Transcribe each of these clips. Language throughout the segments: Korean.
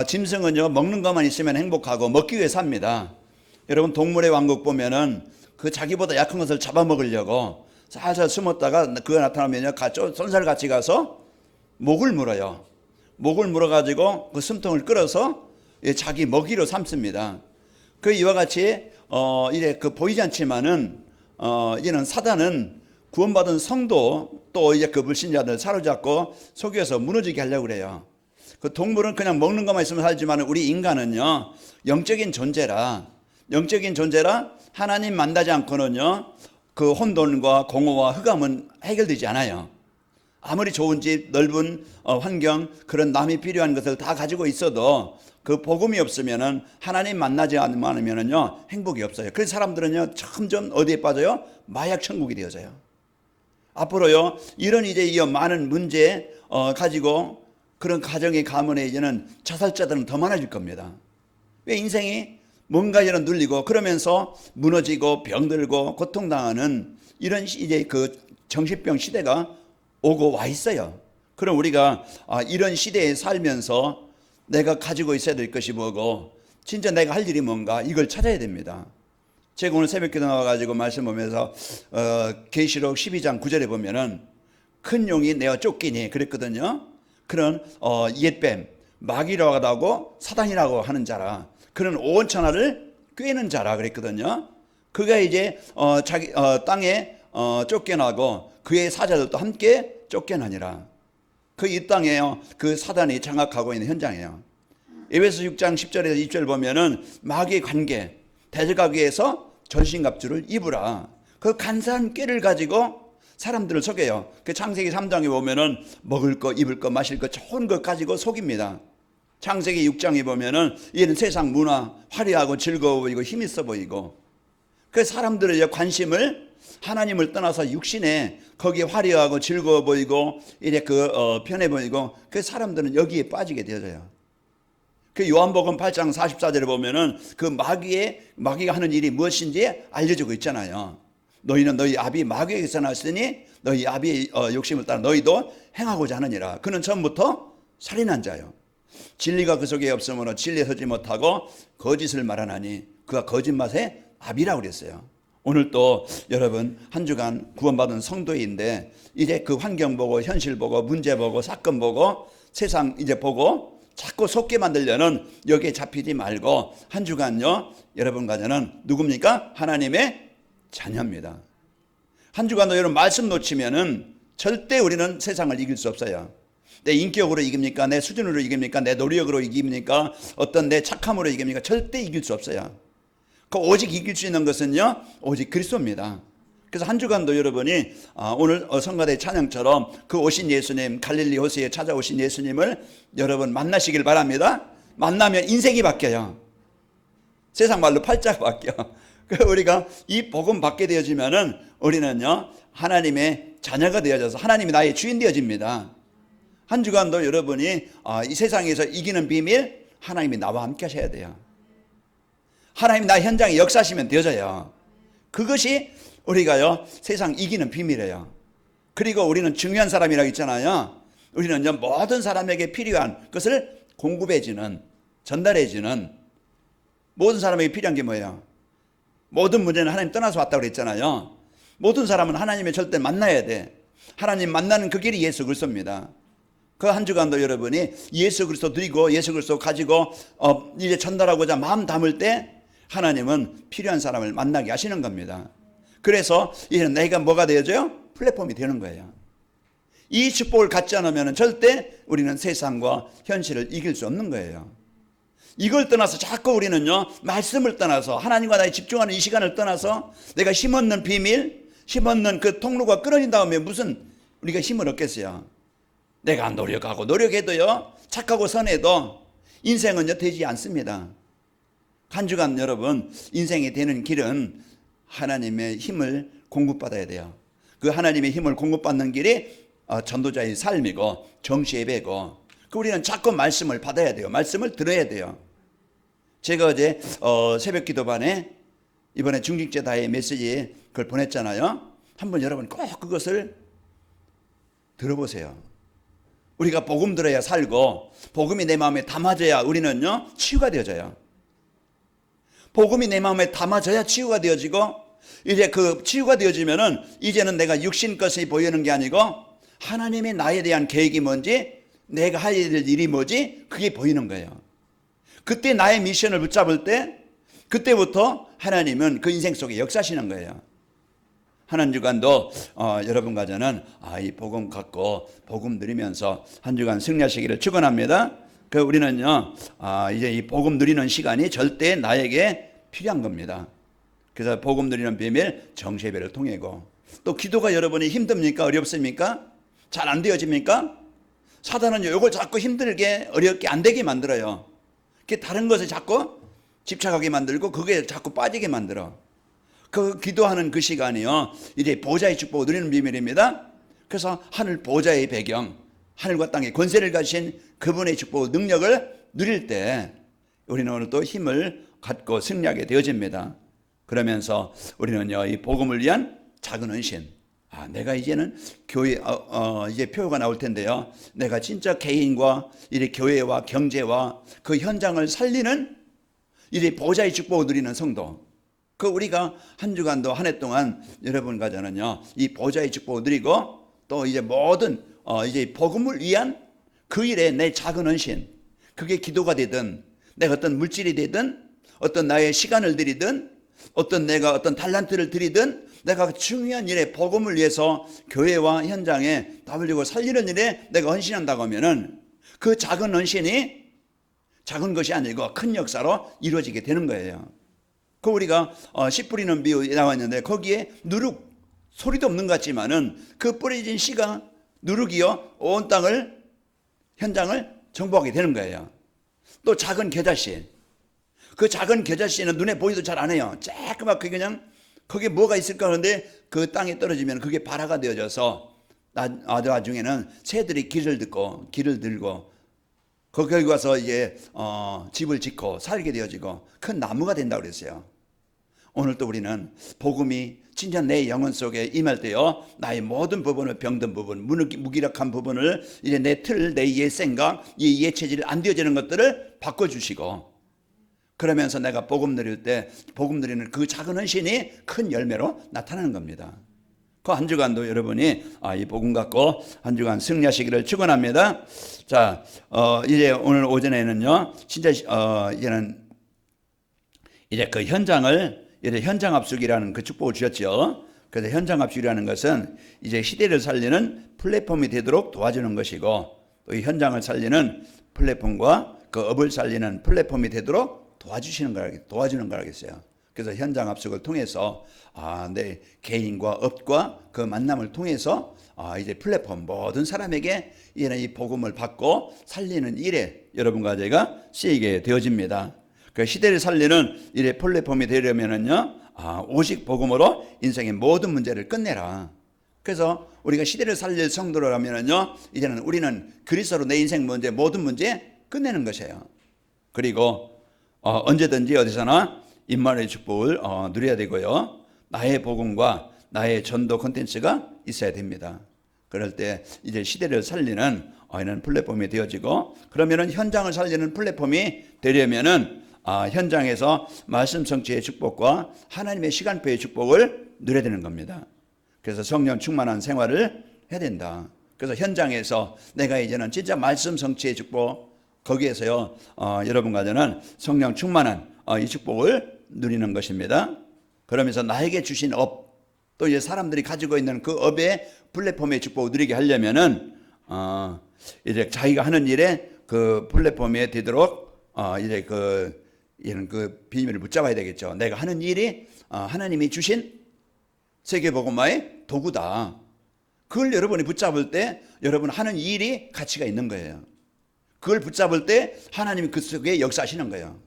짐승은요, 먹는 것만 있으면 행복하고 먹기 위해 삽니다. 여러분, 동물의 왕국 보면은 그 자기보다 약한 것을 잡아먹으려고 살살 숨었다가 그거 나타나면요, 쏜살같이 가서 목을 물어요. 목을 물어가지고 그 숨통을 끌어서 자기 먹이로 삼습니다. 그 이와 같이 이래 그 보이지 않지만은 이는 사단은 구원받은 성도 또 이제 그 불신자들 사로잡고 속여서 무너지게 하려고 그래요. 그 동물은 그냥 먹는 것만 있으면 살지만 우리 인간은요, 영적인 존재라 하나님 만나지 않고는요, 그 혼돈과 공허와 흑암은 해결되지 않아요. 아무리 좋은 집, 넓은 환경, 그런 남이 필요한 것을 다 가지고 있어도 그 복음이 없으면은, 하나님 만나지 않으면은요, 행복이 없어요. 그래서 사람들은요, 점점 어디에 빠져요? 마약 천국이 되어져요. 앞으로요, 이런 이제 이 많은 문제 가지고 그런 가정의 가문에 이제는 자살자들은 더 많아질 겁니다. 왜? 인생이 뭔가 이런 눌리고 그러면서 무너지고 병들고 고통당하는 이런 이제 그 정신병 시대가 오고 와 있어요. 그럼 우리가 이런 시대에 살면서 내가 가지고 있어야 될 것이 뭐고 진짜 내가 할 일이 뭔가, 이걸 찾아야 됩니다. 제가 오늘 새벽기도 나와가지고 말씀 보면서 계시록 12장 9절에 보면은 큰 용이 내어 쫓기니 그랬거든요. 그런 옛뱀, 마귀라고 하고 사단이라고 하는 자라, 그런 온 천하를 꿰는 자라 그랬거든요. 그가 이제 자기 땅에 쫓겨나고 그의 사자들도 함께 쫓겨나니라. 그 이 땅에요, 그 사단이 장악하고 있는 현장이에요. 에베소 6장 10절에서 20절 보면은 마귀의 관계, 대적하기 위해서 전신갑주를 입으라. 그 간사한 꾀를 가지고 사람들을 속여요. 그 창세기 3장에 보면은 먹을 거, 입을 거, 마실 거 좋은 것 가지고 속입니다. 창세기 6장에 보면은 얘는 세상 문화 화려하고 즐거워 보이고 힘 있어 보이고, 그 사람들의 관심을 하나님을 떠나서 육신에 거기에 화려하고 즐거워 보이고 이제 편해 보이고, 그 사람들은 여기에 빠지게 되어져요. 그 요한복음 8장 44절에 보면은 그 마귀가 하는 일이 무엇인지 알려주고 있잖아요. 너희는 너희 아비 마귀에게서 났으니 너희 아비의 욕심을 따라 너희도 행하고자 하느니라. 그는 처음부터 살인한 자요. 진리가 그 속에 없으므로 진리에 서지 못하고 거짓을 말하나니 그가 거짓말의 아비라고 그랬어요. 오늘 또 여러분 한 주간 구원받은 성도인데 이제 그 환경 보고 현실 보고 문제 보고 사건 보고 세상 이제 보고 자꾸 속게 만들려는 여기에 잡히지 말고 한 주간요, 여러분과 저는 누굽니까? 하나님의 자녀입니다. 한 주간도 여러분 말씀 놓치면은 절대 우리는 세상을 이길 수 없어요. 내 인격으로 이깁니까? 내 수준으로 이깁니까? 내 노력으로 이깁니까? 어떤 내 착함으로 이깁니까? 절대 이길 수 없어요. 그 오직 이길 수 있는 것은요, 오직 그리스도입니다. 그래서 한 주간도 여러분이 오늘 성가대 찬양처럼 그 오신 예수님, 갈릴리 호수에 찾아오신 예수님을 여러분 만나시길 바랍니다. 만나면 인생이 바뀌어요. 세상 말로 팔자가 바뀌어. 우리가 이 복음 받게 되어지면은 우리는요, 하나님의 자녀가 되어져서 하나님이 나의 주인 되어집니다. 한 주간도 여러분이 이 세상에서 이기는 비밀, 하나님이 나와 함께 하셔야 돼요. 하나님 나의 현장에 역사하시면 되어져요. 그것이 우리가요, 세상 이기는 비밀이에요. 그리고 우리는 중요한 사람이라고 있잖아요. 우리는요, 모든 사람에게 필요한 것을 공급해주는, 전달해주는, 모든 사람에게 필요한 게 뭐예요? 모든 문제는 하나님 떠나서 왔다고 그랬잖아요. 모든 사람은 하나님의 절대 만나야 돼. 하나님 만나는 그 길이 예수 그리스도입니다. 그 한 주간도 여러분이 예수 그리스도 드리고 예수 그리스도 가지고 이제 전달하고자 마음 담을 때 하나님은 필요한 사람을 만나게 하시는 겁니다. 그래서 이제 내가 뭐가 되어져요? 플랫폼이 되는 거예요. 이 축복을 갖지 않으면 절대 우리는 세상과 현실을 이길 수 없는 거예요. 이걸 떠나서 자꾸 우리는요, 말씀을 떠나서 하나님과 나의 집중하는 이 시간을 떠나서 내가 힘없는 비밀, 힘없는 그 통로가 끊어진 다음에 무슨 우리가 힘을 얻겠어요? 내가 노력하고 노력해도요, 착하고 선해도 인생은요 되지 않습니다. 한 주간 여러분 인생이 되는 길은 하나님의 힘을 공급받아야 돼요. 그 하나님의 힘을 공급받는 길이 전도자의 삶이고 정시예배고, 우리는 자꾸 말씀을 받아야 돼요. 말씀을 들어야 돼요. 제가 어제 새벽 기도반에 이번에 중직제다의 메시지 그걸 보냈잖아요. 한번 여러분 꼭 그것을 들어보세요. 우리가 복음 들어야 살고 복음이 내 마음에 담아져야 우리는요 치유가 되어져요. 복음이 내 마음에 담아져야 치유가 되어지고 이제 그 치유가 되어지면은 이제는 내가 육신 것이 보이는 게 아니고 하나님이 나에 대한 계획이 뭔지 내가 할 일이 뭐지 그게 보이는 거예요. 그때 나의 미션을 붙잡을 때 그때부터 하나님은 그 인생 속에 역사하시는 거예요. 한 한 주간도 여러분과 저는 이 복음 갖고 복음 누리면서 한 주간 승리하시기를 축원합니다. 그 우리는요 이제 이 복음 누리는 시간이 절대 나에게 필요한 겁니다. 그래서 복음 누리는 비밀 정세배를 통해고 또 기도가 여러분이 힘듭니까? 어렵습니까? 잘 안 되어집니까? 사단은 이걸 자꾸 힘들게 어렵게 안 되게 만들어요. 다른 것에 자꾸 집착하게 만들고 그게 자꾸 빠지게 만들어. 그 기도하는 그 시간이요 이제 보좌의 축복을 누리는 비밀입니다. 그래서 하늘 보좌의 배경, 하늘과 땅의 권세를 가진 그분의 축복 능력을 누릴 때 우리는 오늘 또 힘을 갖고 승리하게 되어집니다. 그러면서 우리는요 이 복음을 위한 작은 헌신, 내가 이제는 교회 이제 표가 나올 텐데요. 내가 진짜 개인과 이제 교회와 경제와 그 현장을 살리는 이제 보좌의 축복을 누리는 성도. 그 우리가 한 주간도 한 해 동안 여러분과 저는요 이 보좌의 축복을 누리고 또 이제 모든 이제 복음을 위한 그 일에 내 작은 헌신, 그게 기도가 되든 내가 어떤 물질이 되든 어떤 나의 시간을 드리든 어떤 내가 어떤 달란트를 드리든 내가 중요한 일에 복음을 위해서 교회와 현장에 더불고 살리는 일에 내가 헌신한다고 하면은 그 작은 헌신이 작은 것이 아니고 큰 역사로 이루어지게 되는 거예요. 그 우리가 씨 뿌리는 비유 나왔는데 거기에 누룩 소리도 없는 것 같지만은 그 뿌려진 씨가 누룩이요 온 땅을 현장을 정복하게 되는 거예요. 또 작은 겨자씨, 그 작은 겨자씨는 눈에 보이도 잘 안 해요. 쬐끄맣게 그냥 거기에 뭐가 있을까 하는데 그 땅에 떨어지면 그게 발화가 되어져서 나중에는 새들이 길을 들고 거기 가서 이제 집을 짓고 살게 되어지고 큰 나무가 된다고 그랬어요. 오늘 또 우리는 복음이 진짜 내 영혼 속에 임할 때요 나의 모든 부분을 병든 부분, 무기력한 부분을 이제 내 틀, 내 옛생각, 이 옛체질 안 되어지는 것들을 바꿔주시고 그러면서 내가 복음 누릴 때 복음 누리는 그 작은 헌신이 큰 열매로 나타나는 겁니다. 그 한 주간도 여러분이 이 복음 갖고 한 주간 승리하시기를 축원합니다. 자, 이제 오늘 오전에는요, 진짜 이제는 이제 그 현장을 이제 현장 압축이라는 그 축복을 주셨죠. 그래서 현장 압축이라는 것은 이제 시대를 살리는 플랫폼이 되도록 도와주는 것이고 또 이 현장을 살리는 플랫폼과 그 업을 살리는 플랫폼이 되도록 도와주는 거라겠어요. 그래서 현장 압축을 통해서 내 개인과 업과 그 만남을 통해서 이제 플랫폼 모든 사람에게 이 복음을 받고 살리는 일에 여러분과 제가 쓰이게 되어집니다. 그 시대를 살리는 일의 플랫폼이 되려면은요, 오직 복음으로 인생의 모든 문제를 끝내라. 그래서 우리가 시대를 살릴 성도라면은요, 이제는 우리는 그리스도로 내 인생 문제 모든 문제 끝내는 것이에요. 그리고 언제든지 어디서나 임마누엘의 축복을 누려야 되고요. 나의 복음과 나의 전도 콘텐츠가 있어야 됩니다. 그럴 때 이제 시대를 살리는 이런 플랫폼이 되어지고 그러면은 현장을 살리는 플랫폼이 되려면은 현장에서 말씀 성취의 축복과 하나님의 시간표의 축복을 누려야 되는 겁니다. 그래서 성령 충만한 생활을 해야 된다. 그래서 현장에서 내가 이제는 진짜 말씀 성취의 축복 거기에서요 여러분과 저는 성령 충만한 이 축복을 누리는 것입니다. 그러면서 나에게 주신 업 또 이제 사람들이 가지고 있는 그 업의 플랫폼의 축복을 누리게 하려면은 이제 자기가 하는 일에 그 플랫폼에 되도록 이제 이런 그 비밀을 붙잡아야 되겠죠. 내가 하는 일이 하나님이 주신 세계복음화의 도구다. 그걸 여러분이 붙잡을 때 여러분 하는 일이 가치가 있는 거예요. 그걸 붙잡을 때 하나님이 그 속에 역사하시는 거예요.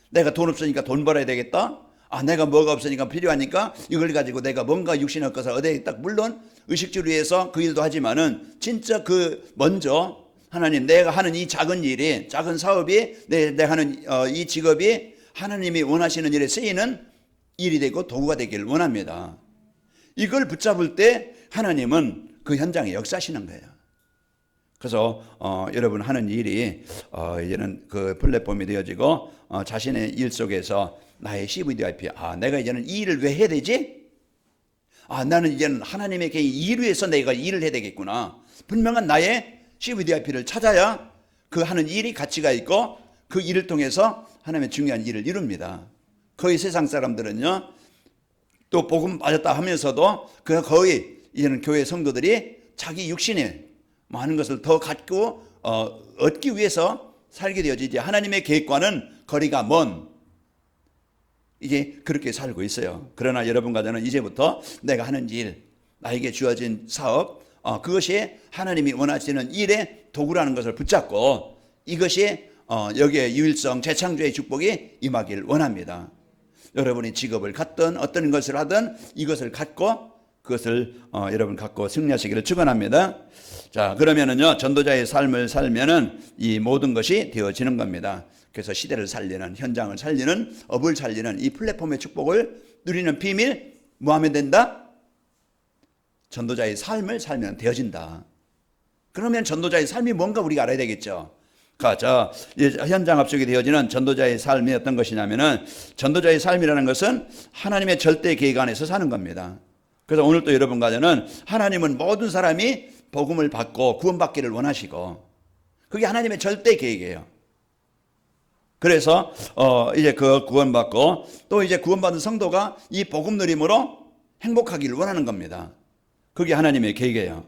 내가 돈 없으니까 돈 벌어야 되겠다. 내가 뭐가 없으니까 필요하니까 이걸 가지고 내가 뭔가 육신의 것을 얻어야겠다. 물론 의식주의에서 그 일도 하지만은 진짜 먼저 하나님 내가 하는 이 작은 일이 작은 사업이 내가 하는 이 직업이 하나님이 원하시는 일에 쓰이는 일이 되고 도구가 되기를 원합니다. 이걸 붙잡을 때 하나님은 그 현장에 역사하시는 거예요. 그래서 여러분 하는 일이 이제는 그 플랫폼이 되어지고 자신의 일 속에서 나의 CVDIP, 내가 이제는 이 일을 왜 해야 되지? 나는 이제는 하나님의 이 일을 위해서 내가 일을 해야 되겠구나. 분명한 나의 CVDIP를 찾아야 그 하는 일이 가치가 있고 그 일을 통해서 하나님의 중요한 일을 이룹니다. 거의 세상 사람들은요, 또 복음 받았다 하면서도 그 거의 이제는 교회 성도들이 자기 육신에 많은 것을 더 갖고 얻기 위해서 살게 되어지지 하나님의 계획과는 거리가 먼 이게 그렇게 살고 있어요. 그러나 여러분과 저는 이제부터 내가 하는 일, 나에게 주어진 사업, 그것이 하나님이 원하시는 일의 도구라는 것을 붙잡고 이것이 여기에 유일성 재창조의 축복이 임하기를 원합니다. 여러분이 직업을 갖든 어떤 것을 하든 이것을 갖고 그것을 여러분 갖고 승리하시기를 축원합니다. 자, 그러면은요, 전도자의 삶을 살면은 이 모든 것이 되어지는 겁니다. 그래서 시대를 살리는, 현장을 살리는, 업을 살리는 이 플랫폼의 축복을 누리는 비밀 뭐 하면 된다? 전도자의 삶을 살면 되어진다. 그러면 전도자의 삶이 뭔가 우리가 알아야 되겠죠. 자, 현장 합숙이 되어지는 전도자의 삶이 어떤 것이냐면은 전도자의 삶이라는 것은 하나님의 절대 계획 안에서 사는 겁니다. 그래서 오늘 또 여러분과 저는 하나님은 모든 사람이 복음을 받고 구원받기를 원하시고 그게 하나님의 절대 계획이에요. 그래서 이제 그 구원받고 또 이제 구원받은 성도가 이 복음 누림으로 행복하기를 원하는 겁니다. 그게 하나님의 계획이에요.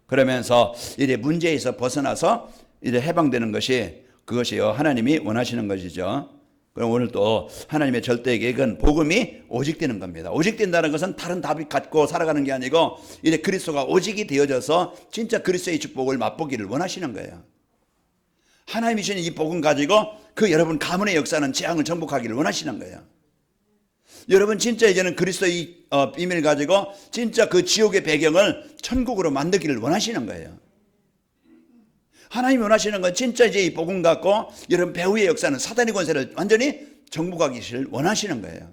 그러면서 이제 문제에서 벗어나서 이제 해방되는 것이 그것이요 하나님이 원하시는 것이죠. 그럼 오늘 또 하나님의 절대 계획은 복음이 오직되는 겁니다. 오직된다는 것은 다른 답이 갖고 살아가는 게 아니고 이제 그리스도가 오직이 되어져서 진짜 그리스도의 축복을 맛보기를 원하시는 거예요. 하나님이 주신 이 복음 가지고 그 여러분 가문의 역사는 재앙을 정복하기를 원하시는 거예요. 여러분 진짜 이제는 그리스도의 비밀을 가지고 진짜 그 지옥의 배경을 천국으로 만들기를 원하시는 거예요. 하나님이 원하시는 건 진짜 이제 이 복음 갖고 여러분 배후의 역사는 사단의 권세를 완전히 정복하기를 원하시는 거예요.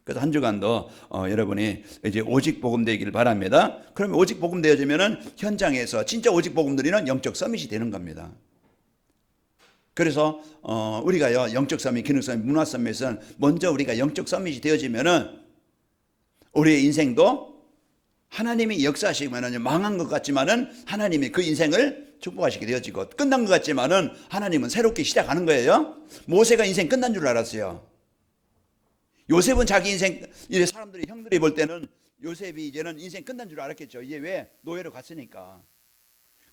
그래서 한 주간도 여러분이 이제 오직 복음 되기를 바랍니다. 그러면 오직 복음 되어지면은 현장에서 진짜 오직 복음 누리는 영적 서밋이 되는 겁니다. 그래서 우리가요 영적 서밋, 기능 서밋, 문화 서밋은 먼저 우리가 영적 서밋이 되어지면은 우리의 인생도 하나님이 역사하시면은 망한 것 같지만은 하나님이 그 인생을 축복하시게 되어지고 끝난 것 같지만은 하나님은 새롭게 시작하는 거예요. 모세가 인생 끝난 줄 알았어요. 요셉은 자기 인생 이제 사람들이 형들이 볼 때는 요셉이 이제는 인생 끝난 줄 알았겠죠. 이제 왜 노예로 갔으니까.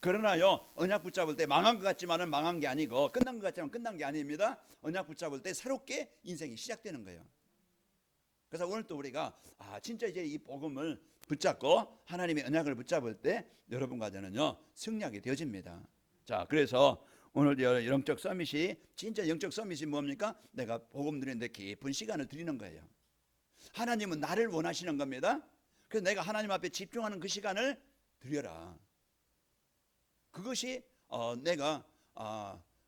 그러나요 언약 붙잡을 때 망한 것 같지만은 망한 게 아니고 끝난 것 같지만 끝난 게 아닙니다. 언약 붙잡을 때 새롭게 인생이 시작되는 거예요. 그래서 오늘 또 우리가 진짜 이제 이 복음을 붙잡고 하나님의 언약을 붙잡을 때 여러분과 저는요 승리하게 되어집니다. 자, 그래서 오늘 영적 서밋이 진짜 영적 서밋이 뭡니까? 내가 복음 누리는데 깊은 시간을 드리는 거예요. 하나님은 나를 원하시는 겁니다. 그래서 내가 하나님 앞에 집중하는 그 시간을 드려라. 그것이 내가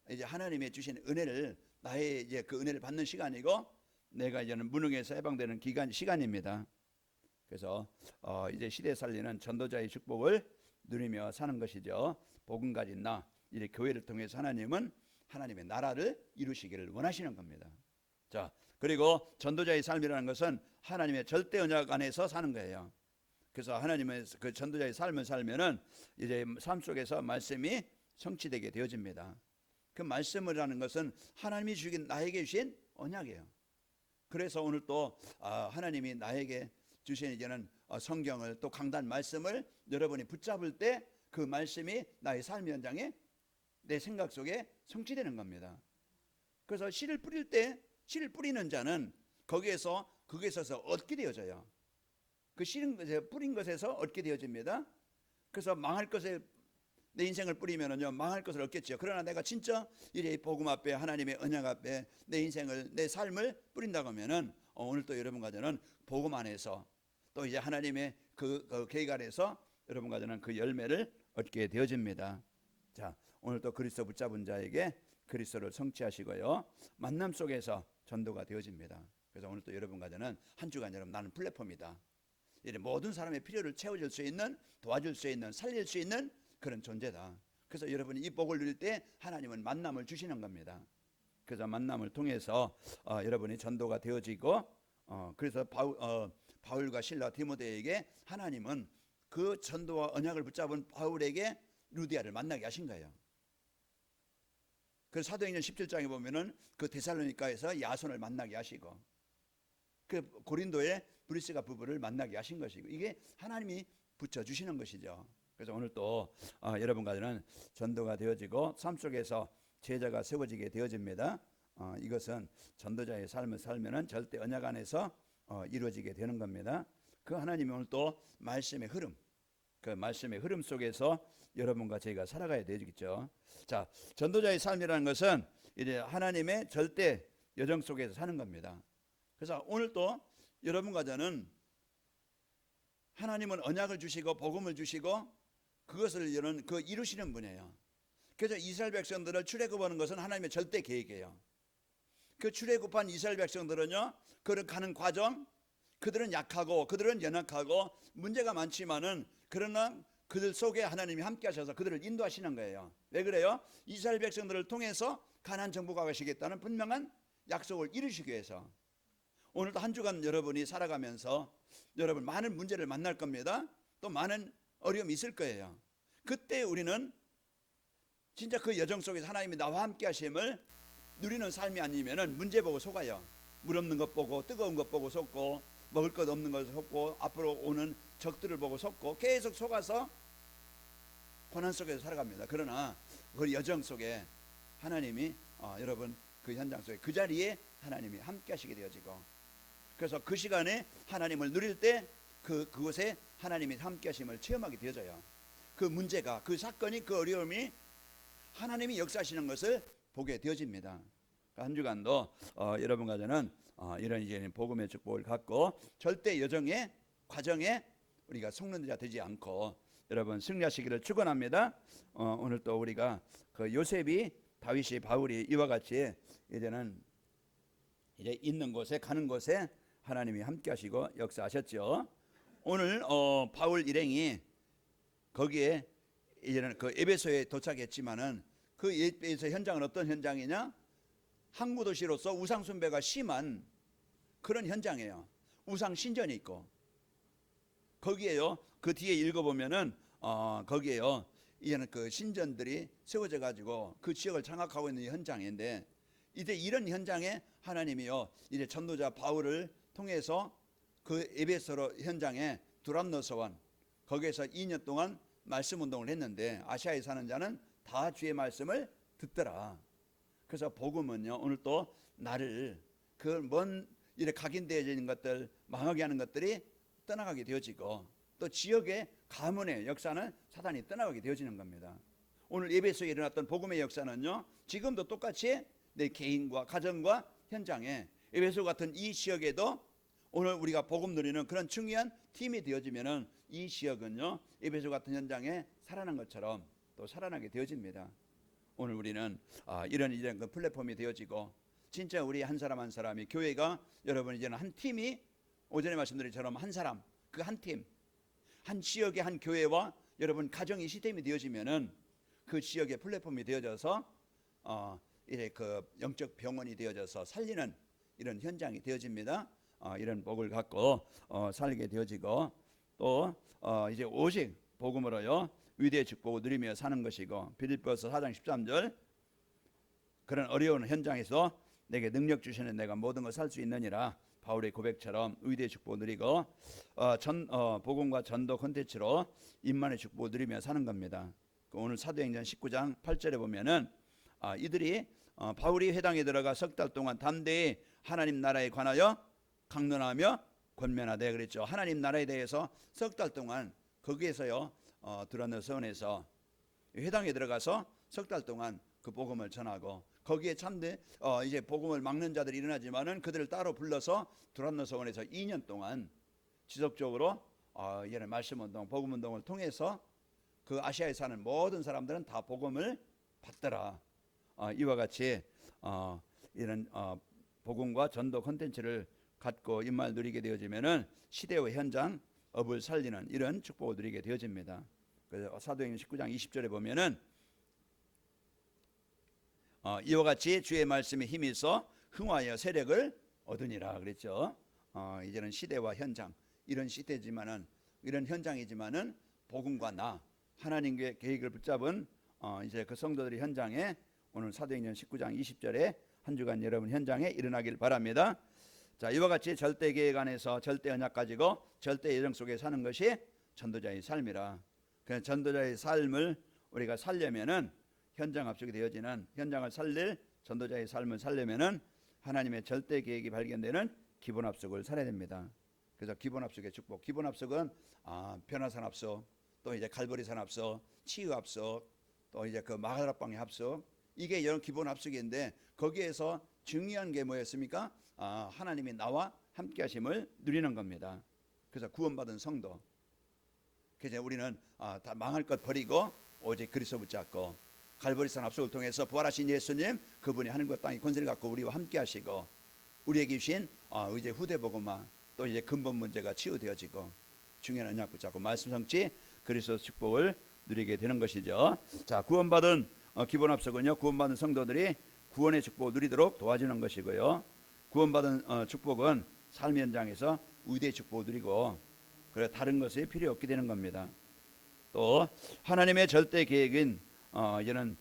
이제 하나님의 주신 은혜를 나의 이제 그 은혜를 받는 시간이고 내가 이제는 무능에서 해방되는 시간입니다. 그래서 이제 시대 살리는 전도자의 축복을 누리며 사는 것이죠. 복음 가진 나 이제 교회를 통해서 하나님은 하나님의 나라를 이루시기를 원하시는 겁니다. 자, 그리고 전도자의 삶이라는 것은 하나님의 절대 언약 안에서 사는 거예요. 그래서 하나님의 그 전도자의 삶을 살면은 이제 삶 속에서 말씀이 성취되게 되어집니다. 그 말씀을 하는 것은 하나님이 주신 나에게 주신 언약이에요. 그래서 오늘 또 하나님이 나에게 주신 이제는 성경을 또 강단 말씀을 여러분이 붙잡을 때 그 말씀이 나의 삶 현장에 내 생각 속에 성취되는 겁니다. 그래서 씨를 뿌릴 때 씨를 뿌리는 자는 거기에서 얻게 되어져요. 그 씨는 뿌린 것에서 얻게 되어집니다. 그래서 망할 것에 내 인생을 뿌리면은요 망할 것을 얻겠죠. 그러나 내가 진짜 이제 복음 앞에 하나님의 언약 앞에 내 인생을 내 삶을 뿌린다고 하면은 오늘 또 여러분과 저는 복음 안에서 또 이제 하나님의 그 계획 안에서 여러분과 저는 그 열매를 얻게 되어집니다. 자, 오늘 또 그리스도 붙잡은 자에게 그리스도를 성취하시고요 만남 속에서 전도가 되어집니다. 그래서 오늘 또 여러분과 저는 한 주간 여러분 나는 플랫폼이다. 이제 모든 사람의 필요를 채워줄 수 있는 도와줄 수 있는 살릴 수 있는 그런 존재다. 그래서 여러분이 이 복을 누릴 때 하나님은 만남을 주시는 겁니다. 그래서 만남을 통해서 여러분이 전도가 되어지고 그래서 바울과 실라 디모데에게 하나님은 그 전도와 언약을 붙잡은 바울에게 루디아를 만나게 하신 거예요. 그래서 사도행전 17장에 보면은 그 데살로니가에서 야손을 만나게 하시고 그 고린도에 브리스가 부부를 만나게 하신 것이고 이게 하나님이 붙여주시는 것이죠. 그래서 오늘 또 여러분과는 전도가 되어지고 삶 속에서 제자가 세워지게 되어집니다. 이것은 전도자의 삶을 살면은 절대 언약 안에서 이루어지게 되는 겁니다. 그 하나님이 오늘 또 말씀의 흐름, 그 말씀의 흐름 속에서 여러분과 저희가 살아가야 되겠죠. 자, 전도자의 삶이라는 것은 이제 하나님의 절대 여정 속에서 사는 겁니다. 그래서 오늘 또 여러분과 저는 하나님은 언약을 주시고 복음을 주시고 그것을 이루시는 분이에요. 그래서 이스라엘 백성들을 출애굽하는 것은 하나님의 절대 계획이에요. 그 출애굽한 이스라엘 백성들은요, 그 가는 과정, 그들은 약하고 그들은 연약하고 문제가 많지만은 그러나 그들 속에 하나님이 함께 하셔서 그들을 인도하시는 거예요. 왜 그래요? 이스라엘 백성들을 통해서 가나안 정복하 가시겠다는 분명한 약속을 이루시기 위해서. 오늘도 한 주간 여러분이 살아가면서 여러분 많은 문제를 만날 겁니다. 또 많은 어려움이 있을 거예요. 그때 우리는 진짜 그 여정 속에서 하나님이 나와 함께 하심을 누리는 삶이 아니면은 문제 보고 속아요. 물 없는 것 보고 뜨거운 것 보고 속고 먹을 것 없는 것 속고 앞으로 오는 적들을 보고 속고 계속 속아서 고난 속에서 살아갑니다. 그러나 그 여정 속에 하나님이 여러분 그 현장 속에 그 자리에 하나님이 함께 하시게 되어지고 그래서 그 시간에 하나님을 누릴 때 그곳에 하나님이 함께 하심을 체험하게 되어져요. 그 문제가 그 사건이 그 어려움이 하나님이 역사하시는 것을 보게 되어집니다. 한 주간도 여러분과 저는 이런 이제 복음의 축복을 갖고 절대 여정의 과정에 우리가 속는 자 되지 않고 여러분 승리하시기를 축원합니다. 오늘 또 우리가 그 요셉이 다윗이 바울이 이와 같이 이제는 이제 있는 곳에 가는 곳에 하나님이 함께 하시고 역사하셨죠. 오늘 바울 일행이 거기에 이제는 그 에베소에 도착했지만은 그 에베소 현장은 어떤 현장이냐? 항구 도시로서 우상 숭배가 심한 그런 현장이에요. 우상 신전이 있고 거기에요. 그 뒤에 읽어보면은 거기에요. 이제는 그 신전들이 세워져 가지고 그 지역을 장악하고 있는 현장인데 이제 이런 현장에 하나님이요 이제 전도자 바울을 통해서 그 에베소로 현장에 두란노서원 거기에서 2년 동안 말씀 운동을 했는데 아시아에 사는 자는 다 주의 말씀을 듣더라. 그래서 복음은요 오늘 또 나를 그 먼 이래 각인되어져 있는 것들 망하게 하는 것들이 떠나가게 되어지고 또 지역의 가문의 역사는 사단이 떠나가게 되어지는 겁니다. 오늘 에베소에 일어났던 복음의 역사는요 지금도 똑같이 내 개인과 가정과 현장에 에베소 같은 이 지역에도 오늘 우리가 복음 누리는 그런 중요한 팀이 되어지면은 이 지역은요 에베소 같은 현장에 살아난 것처럼 또 살아나게 되어집니다. 오늘 우리는 이런 그 플랫폼이 되어지고 진짜 우리 한 사람 한 사람이 교회가 여러분 이제는 한 팀이 오전에 말씀드린 처럼 한 사람 그 한 팀 한 지역의 한 교회와 여러분 가정이 시스템이 되어지면은 그 지역의 플랫폼이 되어져서 이래 그 영적 병원이 되어져서 살리는 이런 현장이 되어집니다. 이런 복을 갖고 살게 되어지고 또 이제 오직 복음으로요 위대의 축복을 누리며 사는 것이고 빌립보서 4장 13절 그런 어려운 현장에서 내게 능력 주시는 내가 모든 걸 살 수 있느니라 바울의 고백처럼 위대의 축복을 누리고 복음과 전도 콘텐츠로 임만의 축복을 누리며 사는 겁니다. 오늘 사도행전 19장 8절에 보면은 이들이 바울이 회당에 들어가 석 달 동안 담대히 하나님 나라에 관하여 강론하며 권면하되 그랬죠. 하나님 나라에 대해서 석 달 동안 거기에서요 두란노서원에서 회당에 들어가서 석 달 동안 그 복음을 전하고 거기에 참대 이제 복음을 막는 자들이 일어나지만은 그들을 따로 불러서 두란노서원에서 2년 동안 지속적으로 이런 말씀 운동, 복음 운동을 통해서 그 아시아에 사는 모든 사람들은 다 복음을 받더라. 이와 같이 이런 복음과 전도 콘텐츠를 갖고 임마를 누리게 되어지면은 시대와 현장 업을 살리는 이런 축복을 누리게 되어집니다. 그래서 사도행전 19장 20절에 보면은 이와 같이 주의 말씀에 힘이 있어 흥하여 세력을 얻으니라 그랬죠. 이제는 시대와 현장, 이런 시대지만은, 이런 현장이지만은 복음과 나 하나님의 계획을 붙잡은 이제 그 성도들의 현장에 오늘 사도행전 19장 20절에 한 주간 여러분 현장에 일어나길 바랍니다. 자, 이와 같이 절대 계획 안에서 절대 언약 가지고 절대 예정 속에 사는 것이 전도자의 삶이라. 그 전도자의 삶을 우리가 살려면은, 현장 앞속에 되어지는 현장을 살릴 전도자의 삶을 살려면은 하나님의 절대 계획이 발견되는 기본 합숙을 살아야 됩니다. 그래서 기본 합숙의 축복. 기본 합숙은 변화산 합숙, 또 이제 갈보리산 합숙, 치유 합숙, 또 이제 그 마가다락방의 합숙, 이게 이런 기본 합숙인데, 거기에서 중요한 게 뭐였습니까? 하나님이 나와 함께 하심을 누리는 겁니다. 그래서 구원받은 성도, 그래서 우리는 다 망할 것 버리고 오직 그리스도 붙잡고, 갈보리산 합숙을 통해서 부활하신 예수님, 그분이 하늘과 땅의 권세를 갖고 우리와 함께 하시고 우리에게 주신 이제 후대 복음화, 또 이제 근본 문제가 치유되어지고 중요한 언약 붙잡고 말씀 성취 그리스도 축복을 누리게 되는 것이죠. 자, 구원받은 기본 합숙은요, 구원받은 성도들이 구원의 축복을 누리도록 도와주는 것이고요. 구원받은 축복은 삶 현장에서 의대의 축복을 누리고, 그래 다른 것이 필요 없게 되는 겁니다. 또 하나님의 절대 계획인 이제는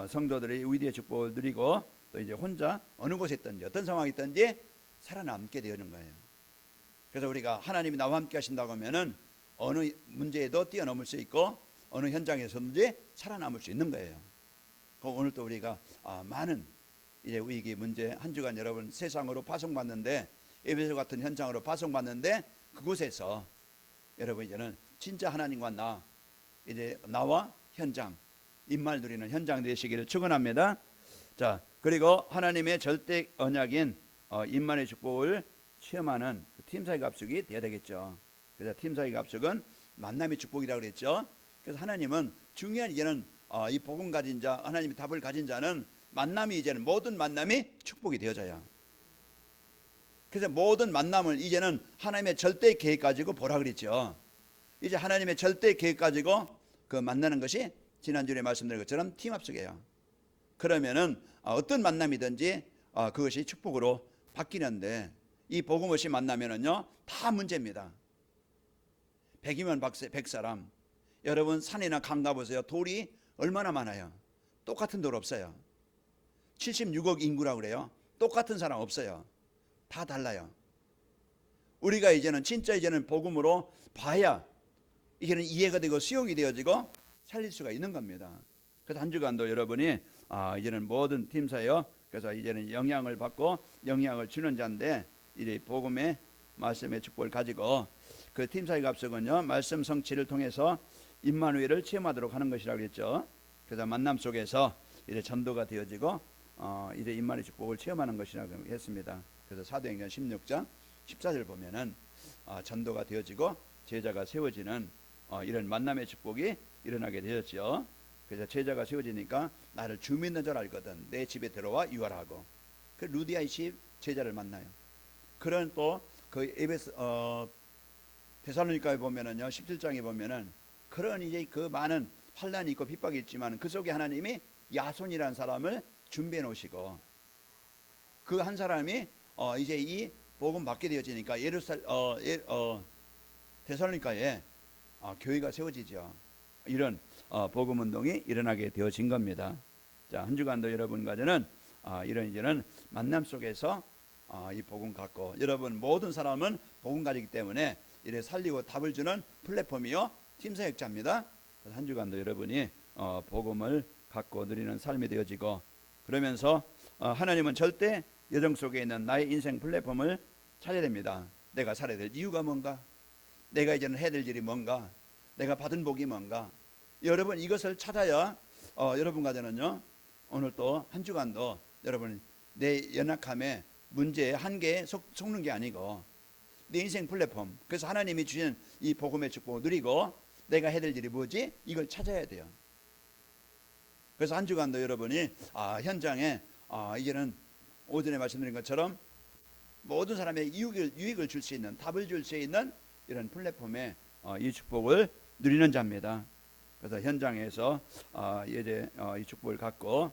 성도들이 의대의 축복을 누리고, 또 이제 혼자 어느 곳에 있든지 어떤 상황이 있든지 살아남게 되는 거예요. 그래서 우리가 하나님이 나와 함께 하신다고 하면은 어느 문제에도 뛰어넘을 수 있고 어느 현장에서든지 살아남을 수 있는 거예요. 오늘 또 우리가 많은 이제 위기 문제, 한 주간 여러분 세상으로 파송받는데, 에베소 같은 현장으로 파송받는데, 그곳에서 여러분 이제는 진짜 하나님과 이제 나와 현장, 임말 누리는 현장 되시기를 축원합니다. 자, 그리고 하나님의 절대 언약인 임만의 축복을 체험하는 팀사의 합숙이 되어야 되겠죠. 그래서 팀사의 합숙은 만남의 축복이라고 그랬죠. 그래서 하나님은 중요한 이제는 이 복음 가진 자, 하나님의 답을 가진 자는 만남이, 이제는 모든 만남이 축복이 되어져요. 그래서 모든 만남을 이제는 하나님의 절대 계획 가지고 보라 그랬죠. 이제 하나님의 절대 계획 가지고 그 만나는 것이 지난주에 말씀드린 것처럼 팀 합숙이에요. 그러면은 어떤 만남이든지 그것이 축복으로 바뀌는데, 이 복음 없이 만나면은요 다 문제입니다. 100이면 100사람, 여러분 산이나 강 가보세요. 돌이 얼마나 많아요. 똑같은 돌 없어요. 76억 인구라고 그래요. 똑같은 사람 없어요. 다 달라요. 우리가 이제는 진짜 이제는 복음으로 봐야 이제는 이해가 되고 수용이 되어지고 살릴 수가 있는 겁니다. 그래서 한 주간도 여러분이 이제는 모든 팀사요, 그래서 이제는 영향을 받고 영향을 주는 자인데, 이 복음의 말씀의 축복을 가지고 그 팀사의 합숙은요 말씀 성취를 통해서 임마누엘을 체험하도록 하는 것이라고 했죠. 그래서 만남 속에서 이제 전도가 되어지고 이제 임마누엘 축복을 체험하는 것이라고 했습니다. 그래서 사도행전 16장 14절 보면은 전도가 되어지고 제자가 세워지는 이런 만남의 축복이 일어나게 되었죠. 그래서 제자가 세워지니까 나를 주 믿는 줄 알거든 내 집에 들어와 유하라고. 그 루디아의 집 제자를 만나요. 그런 또 그 데살로니가에 보면은요 17장에 보면은 그런 이제 그 많은 환난이 있고 핍박이 있지만 그 속에 하나님이 야손이라는 사람을 준비해 놓으시고, 그 한 사람이 이제 이 복음 받게 되어지니까 데살로니가에 교회가 세워지죠. 이런 복음 운동이 일어나게 되어진 겁니다. 자, 한 주간도 여러분 가지는 이런 이제는 만남 속에서 이 복음 갖고, 여러분 모든 사람은 복음 가지기 때문에 이래 살리고 답을 주는 플랫폼이요 팀사역자입니다. 한 주간도 여러분이 복음을 갖고 누리는 삶이 되어지고, 그러면서 하나님은 절대 여정 속에 있는 나의 인생 플랫폼을 찾아야 됩니다. 내가 살아야 될 이유가 뭔가, 내가 이제는 해야 될 일이 뭔가, 내가 받은 복이 뭔가, 여러분 이것을 찾아야 여러분 가정은요 오늘 또 한 주간도 여러분 내 연약함에 문제에 한계에 속는 게 아니고 내 인생 플랫폼, 그래서 하나님이 주신 이 복음의 축복을 누리고 내가 해야 될 일이 뭐지? 이걸 찾아야 돼요. 그래서 한 주간도 여러분이 현장에 이제는 오전에 말씀드린 것처럼 모든 사람의 유익을 줄 수 있는, 답을 줄 수 있는 이런 플랫폼에 이 축복을 누리는 자입니다. 그래서 현장에서 이제 이 축복을 갖고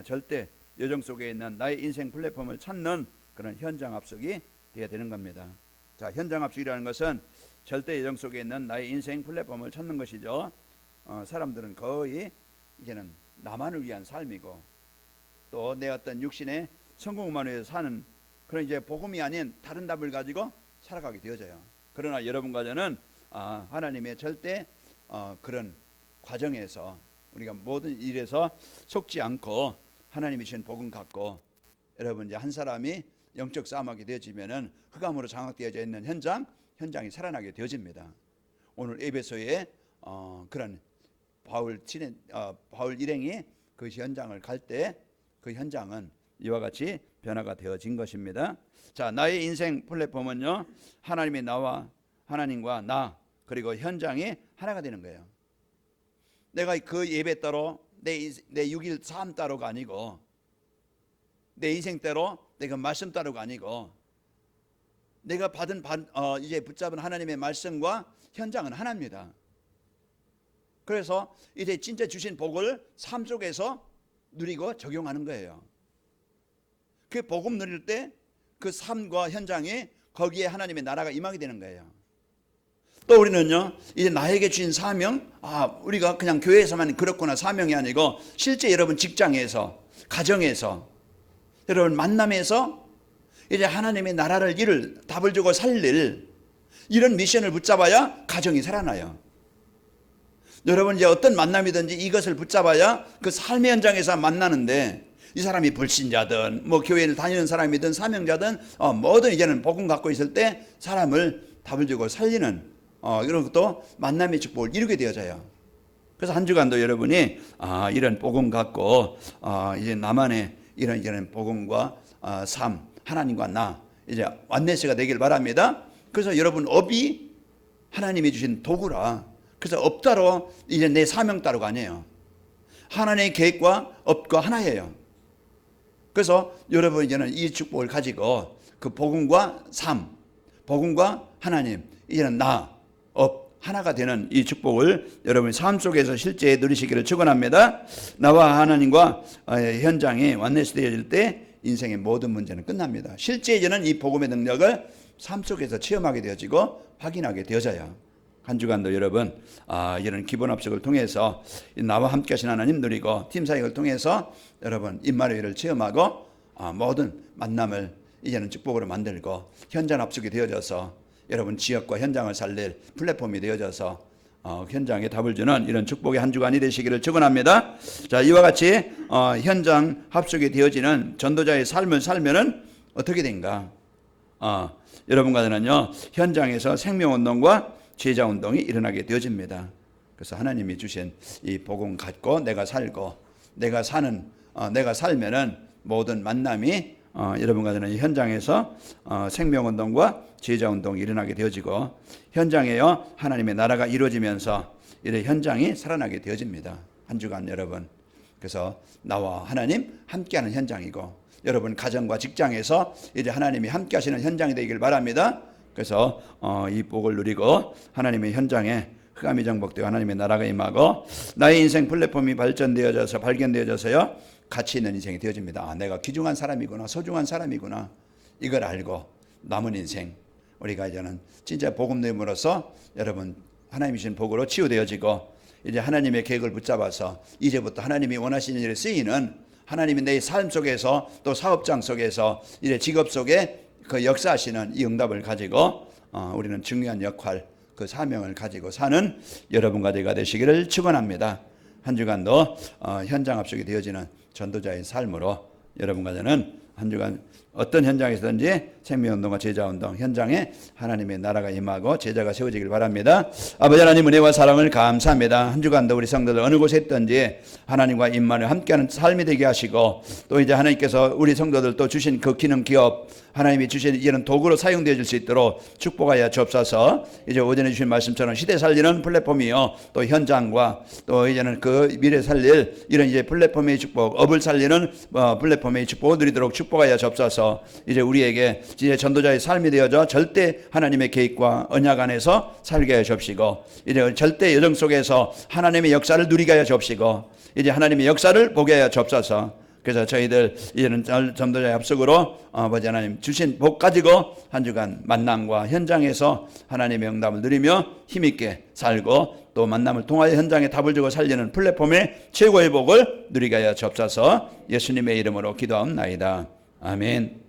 절대 여정 속에 있는 나의 인생 플랫폼을 찾는 그런 현장 합숙이 되어야 되는 겁니다. 자, 현장 합숙이라는 것은 절대 여정 속에 있는 나의 인생 플랫폼을 찾는 것이죠. 사람들은 거의 이제는 나만을 위한 삶이고 또 내 어떤 육신의 성공만을 위해서 사는 그런 이제 복음이 아닌 다른 답을 가지고 살아가게 되어져요. 그러나 여러분과 저는 하나님의 절대 그런 과정에서 우리가 모든 일에서 속지 않고 하나님이 주신 복음 갖고 여러분 이제 한 사람이 영적 싸움하게 되어지면은 흑암으로 장악되어져 있는 현장이 살아나게 되어집니다. 오늘 에베소에 그런 바울 일행이 그 현장을 갈 때 그 현장은 이와 같이 변화가 되어진 것입니다. 자, 나의 인생 플랫폼은요, 하나님이 나와 하나님과 나 그리고 현장이 하나가 되는 거예요. 내가 그 예배 따로 내 6일 삶 따로가 아니고 내 인생 따로 내가 말씀 따로가 아니고 내가 받은 이제 붙잡은 하나님의 말씀과 현장은 하나입니다. 그래서 이제 진짜 주신 복을 삶 속에서 누리고 적용하는 거예요. 그 복음 누릴 때 그 삶과 현장이 거기에 하나님의 나라가 임하게 되는 거예요. 또 우리는요, 이제 나에게 주신 사명, 우리가 그냥 교회에서만 그렇구나 사명이 아니고 실제 여러분 직장에서, 가정에서, 여러분 만남에서 이제 하나님의 나라를 이룰, 답을 주고 살릴 이런 미션을 붙잡아야 가정이 살아나요. 여러분 이제 어떤 만남이든지 이것을 붙잡아야 그 삶의 현장에서 만나는데 이 사람이 불신자든 뭐 교회를 다니는 사람이든 사명자든 뭐든 이제는 복음 갖고 있을 때 사람을 답을 주고 살리는 이런 것도 만남의 축복을 이루게 되어져요. 그래서 한 주간도 여러분이 이런 복음 갖고 이제 나만의 이런 복음과 삶 하나님과 나 이제 완네스가 되길 바랍니다. 그래서 여러분 업이 하나님이 주신 도구라. 그래서 업 따로 이제 내 사명 따로가 아니에요. 하나님의 계획과 업과 하나예요. 그래서 여러분 이제는 이 축복을 가지고 그 복음과 삶, 복음과 하나님, 이제는 나, 업 하나가 되는 이 축복을 여러분의 삶 속에서 실제 누리시기를 축원합니다. 나와 하나님과 현장이 완네스 되어질 때 인생의 모든 문제는 끝납니다. 실제 이제는 이 복음의 능력을 삶 속에서 체험하게 되어지고 확인하게 되어져요. 한 주간도 여러분 이런 기본 합숙을 통해서 나와 함께 하신 하나님 누리고 팀 사역을 통해서 여러분 임마누엘을 체험하고 모든 만남을 이제는 축복으로 만들고 현장 합숙이 되어져서 여러분 지역과 현장을 살릴 플랫폼이 되어져서 현장에 답을 주는 이런 축복의 한 주간이 되시기를 축원합니다. 자, 이와 같이 현장 합숙이 되어지는 전도자의 삶을 살면은 어떻게 된가? 여러분과 저는요 현장에서 생명운동과 제자운동이 일어나게 되어집니다. 그래서 하나님이 주신 이 복음 갖고 내가 살고 내가 살면은 모든 만남이 여러분과 저는 현장에서 생명운동과 제자운동이 일어나게 되어지고 현장에요 하나님의 나라가 이루어지면서 이래 현장이 살아나게 되어집니다. 한 주간 여러분 그래서 나와 하나님 함께하는 현장이고 여러분 가정과 직장에서 이제 하나님이 함께하시는 현장이 되길 바랍니다. 그래서 이 복을 누리고 하나님의 현장에 흑암이 정복되고 하나님의 나라가 임하고 나의 인생 플랫폼이 발견되어져서요 가치 있는 인생이 되어집니다. 내가 귀중한 사람이구나, 소중한 사람이구나 이걸 알고 남은 인생 우리가 이제는 진짜 복음 누림으로써 여러분 하나님이 주신 복으로 치유되어지고 이제 하나님의 계획을 붙잡아서 이제부터 하나님이 원하시는 일에 쓰이는 하나님이 내 삶 속에서 또 사업장 속에서 이제 직업 속에 그 역사하시는 이 응답을 가지고 우리는 중요한 역할 그 사명을 가지고 사는 여러분과 제가 되시기를 축원합니다. 한 주간도 현장 합숙이 되어지는 전도자의 삶으로 여러분과 저는 한 주간 어떤 현장에서든지 생명운동과 제자운동 현장에 하나님의 나라가 임하고 제자가 세워지길 바랍니다. 아버지 하나님 은혜와 사랑을 감사합니다. 한 주간도 우리 성도들 어느 곳에 있든지 하나님과 임만을 함께하는 삶이 되게 하시고 또 이제 하나님께서 우리 성도들 또 주신 그 기능 기업 하나님이 주신 이런 도구로 사용되어질 수 있도록 축복하여 주옵소서. 이제 오전에 주신 말씀처럼 시대 살리는 플랫폼이요 또 현장과 또 이제는 그 미래 살릴 이런 이제 플랫폼의 축복 업을 살리는 플랫폼의 축복을 누리도록 축복하여 주옵소서. 이제 우리에게 이제 전도자의 삶이 되어져 절대 하나님의 계획과 언약 안에서 살게 하여 주옵시고 이제 절대 여정 속에서 하나님의 역사를 누리게 하여 주옵시고 이제 하나님의 역사를 보게 하여 주옵소서. 그래서 저희들 이제는 전도자 약속으로 아버지 하나님 주신 복 가지고 한 주간 만남과 현장에서 하나님의 응답을 누리며 힘있게 살고 또 만남을 통하여 현장에 답을 주고 살리는 플랫폼의 최고의 복을 누리게 하여 주옵소서. 예수님의 이름으로 기도하옵나이다. 아멘.